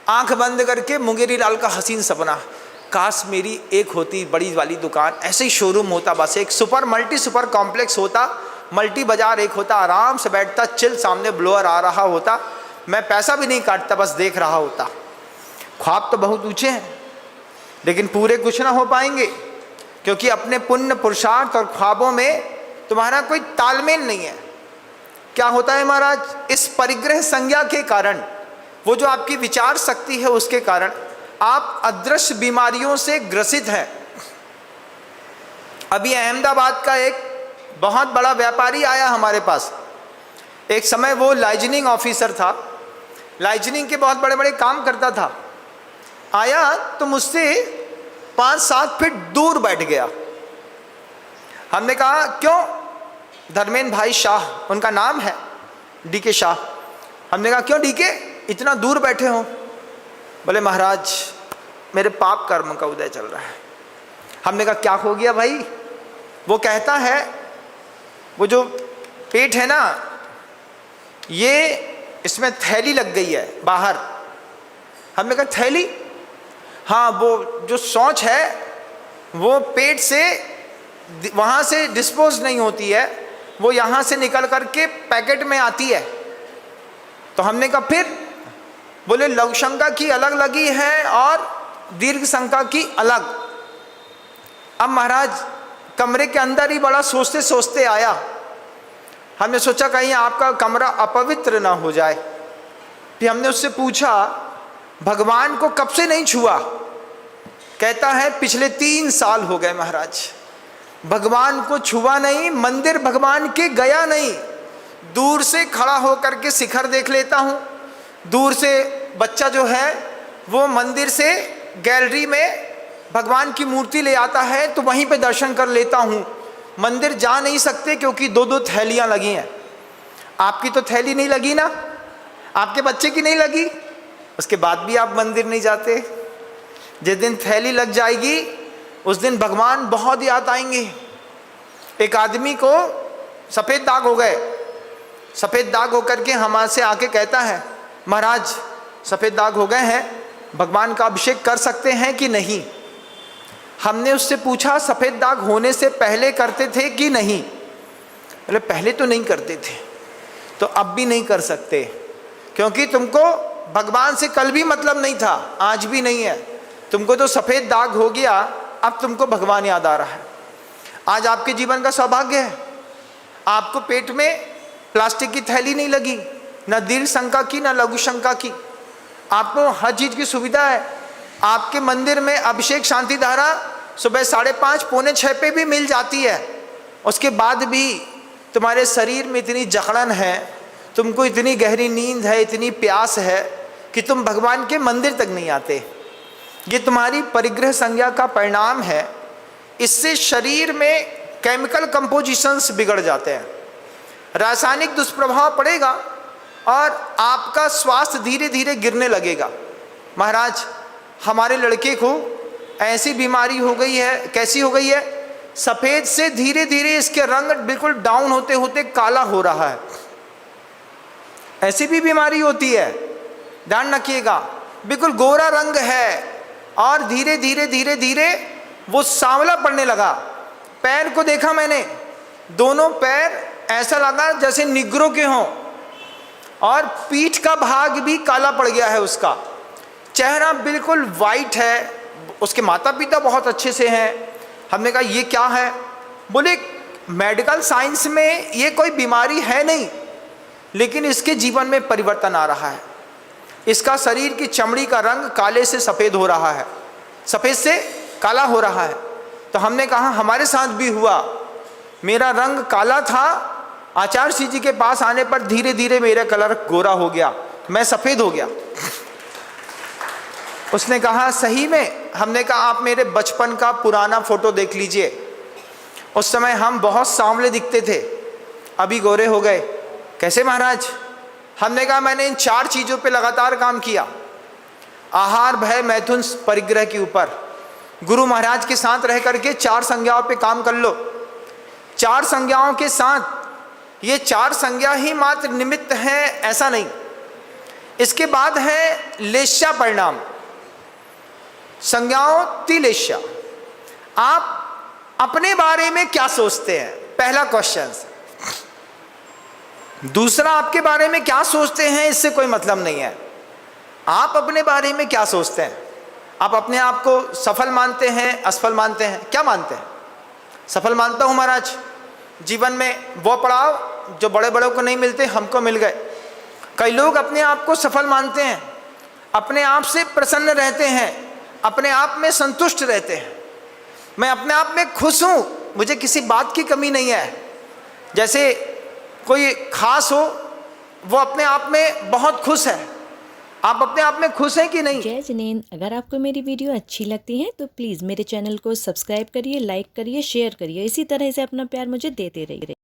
आंख बंद करके मुंगेरी लाल का हसीन सपना, काश मेरी एक होती बड़ी वाली दुकान, ऐसे ही शोरूम होता, बस एक मल्टी सुपर कॉम्प्लेक्स होता, मल्टी बाजार एक होता, आराम से बैठता, चिल, सामने ब्लोअर आ रहा होता, मैं पैसा भी नहीं काटता, बस देख रहा होता। ख्वाब तो बहुत ऊंचे हैं लेकिन पूरे कुछ ना हो पाएंगे, क्योंकि अपने पुण्य पुरुषार्थ और ख्वाबों में तुम्हारा कोई तालमेल नहीं है। क्या होता है महाराज, इस परिग्रह संज्ञा के कारण, वो जो आपकी विचार शक्ति है उसके कारण आप अदृश्य बीमारियों से ग्रसित हैं। अभी अहमदाबाद का एक बहुत बड़ा व्यापारी आया हमारे पास। एक समय वो लाइजनिंग ऑफिसर था, लाइजनिंग के बहुत बड़े बड़े काम करता था। आया तो मुझसे 5-7 फीट दूर बैठ गया। हमने कहा क्यों? धर्मेंद्र भाई शाह उनका नाम है, डीके शाह। हमने कहा क्यों डीके, इतना दूर बैठे हो? बोले महाराज मेरे पाप कर्म का उदय चल रहा है। हमने कहा क्या हो गया भाई? वो कहता है वो जो पेट है ना, ये इसमें थैली लग गई है बाहर। हमने कहा थैली? हाँ, वो जो शौच है वो पेट से वहाँ से डिस्पोज नहीं होती है, वो यहाँ से निकल करके पैकेट में आती है। तो हमने कहा फिर? बोले लघु शंका की अलग लगी है और दीर्घ शंका की अलग। अब महाराज कमरे के अंदर ही बड़ा सोचते सोचते आया। हमने सोचा कहीं आपका कमरा अपवित्र ना हो जाए। फिर हमने उससे पूछा भगवान को कब से नहीं छुआ? कहता है पिछले 3 साल हो गए महाराज, भगवान को छुआ नहीं, मंदिर भगवान के गया नहीं। दूर से खड़ा होकर के शिखर देख लेता हूँ, दूर से बच्चा जो है वो मंदिर से गैलरी में भगवान की मूर्ति ले आता है तो वहीं पे दर्शन कर लेता हूँ। मंदिर जा नहीं सकते क्योंकि 2-2 थैलियाँ लगी हैं। आपकी तो थैली नहीं लगी ना, आपके बच्चे की नहीं लगी, उसके बाद भी आप मंदिर नहीं जाते। जिस दिन थैली लग जाएगी उस दिन भगवान बहुत याद आएंगे। एक आदमी को सफ़ेद दाग हो गए, सफ़ेद दाग होकर के हमारे से आके कहता है महाराज सफ़ेद दाग हो गए हैं, भगवान का अभिषेक कर सकते हैं कि नहीं? हमने उससे पूछा सफ़ेद दाग होने से पहले करते थे कि नहीं? बोले पहले तो नहीं करते थे, तो अब भी नहीं कर सकते, क्योंकि तुमको भगवान से कल भी मतलब नहीं था, आज भी नहीं है। तुमको तो सफ़ेद दाग हो गया, अब तुमको भगवान याद आ रहा है। आज आपके जीवन का सौभाग्य है, आपको पेट में प्लास्टिक की थैली नहीं लगी, न दीर्घ शंका की न लघु शंका की। आपको हर चीज़ की सुविधा है। आपके मंदिर में अभिषेक शांति धारा सुबह 5:30 पौने 6 पे भी मिल जाती है। उसके बाद भी तुम्हारे शरीर में इतनी जकड़न है, तुमको इतनी गहरी नींद है, इतनी प्यास है कि तुम भगवान के मंदिर तक नहीं आते। ये तुम्हारी परिग्रह संज्ञा का परिणाम है। इससे शरीर में केमिकल कंपोजिशंस बिगड़ जाते हैं, रासायनिक दुष्प्रभाव पड़ेगा और आपका स्वास्थ्य धीरे धीरे गिरने लगेगा। महाराज हमारे लड़के को ऐसी बीमारी हो गई है, कैसी हो गई है? सफ़ेद से धीरे धीरे इसके रंग बिल्कुल डाउन होते होते काला हो रहा है। ऐसी भी बीमारी होती है, ध्यान रखिएगा। बिल्कुल गोरा रंग है और धीरे धीरे धीरे धीरे वो सांवला पड़ने लगा। पैर को देखा मैंने, दोनों पैर ऐसा लगा जैसे निग्रो के हों, और पीठ का भाग भी काला पड़ गया है उसका। चेहरा बिल्कुल वाइट है। उसके माता पिता बहुत अच्छे से हैं। हमने कहा ये क्या है? बोले मेडिकल साइंस में ये कोई बीमारी है नहीं, लेकिन इसके जीवन में परिवर्तन आ रहा है। इसका शरीर की चमड़ी का रंग काले से सफ़ेद हो रहा है, सफ़ेद से काला हो रहा है। तो हमने कहा हमारे साथ भी हुआ। मेरा रंग काला था, आचार्य श्री जी के पास आने पर धीरे धीरे मेरा कलर गोरा हो गया, मैं सफ़ेद हो गया। उसने कहा सही में? हमने कहा आप मेरे बचपन का पुराना फ़ोटो देख लीजिए, उस समय हम बहुत सांवले दिखते थे, अभी गोरे हो गए। कैसे महाराज? हमने कहा मैंने इन 4 चीज़ों पे लगातार काम किया। आहार, भय, मैथुन, परिग्रह के ऊपर। गुरु महाराज के साथ रह करके 4 संज्ञाओं पे काम कर लो। 4 संज्ञाओं के साथ, ये 4 संज्ञा ही मात्र निमित्त हैं ऐसा नहीं। इसके बाद है लेश्या परिणाम, संज्ञाओं तिलेश्या। आप अपने बारे में क्या सोचते हैं, पहला क्वेश्चन। दूसरा, आपके बारे में क्या सोचते हैं इससे कोई मतलब नहीं है। आप अपने बारे में क्या सोचते हैं? आप अपने आप को सफल मानते हैं, असफल मानते हैं, क्या मानते हैं? सफल मानता हूँ महाराज, जीवन में वो पड़ाव जो बड़े बड़ों को नहीं मिलते हमको मिल गए। कई लोग अपने आप को सफल मानते हैं, अपने आप से प्रसन्न रहते हैं, अपने आप में संतुष्ट रहते हैं। मैं अपने आप में खुश हूँ, मुझे किसी बात की कमी नहीं है। जैसे कोई खास हो, वो अपने आप में बहुत खुश है। आप अपने आप में खुश हैं कि नहीं? जय जिनेंद्र, अगर आपको मेरी वीडियो अच्छी लगती है तो प्लीज़ मेरे चैनल को सब्सक्राइब करिए, लाइक करिए, शेयर करिए। इसी तरह से अपना प्यार मुझे देते रहिए।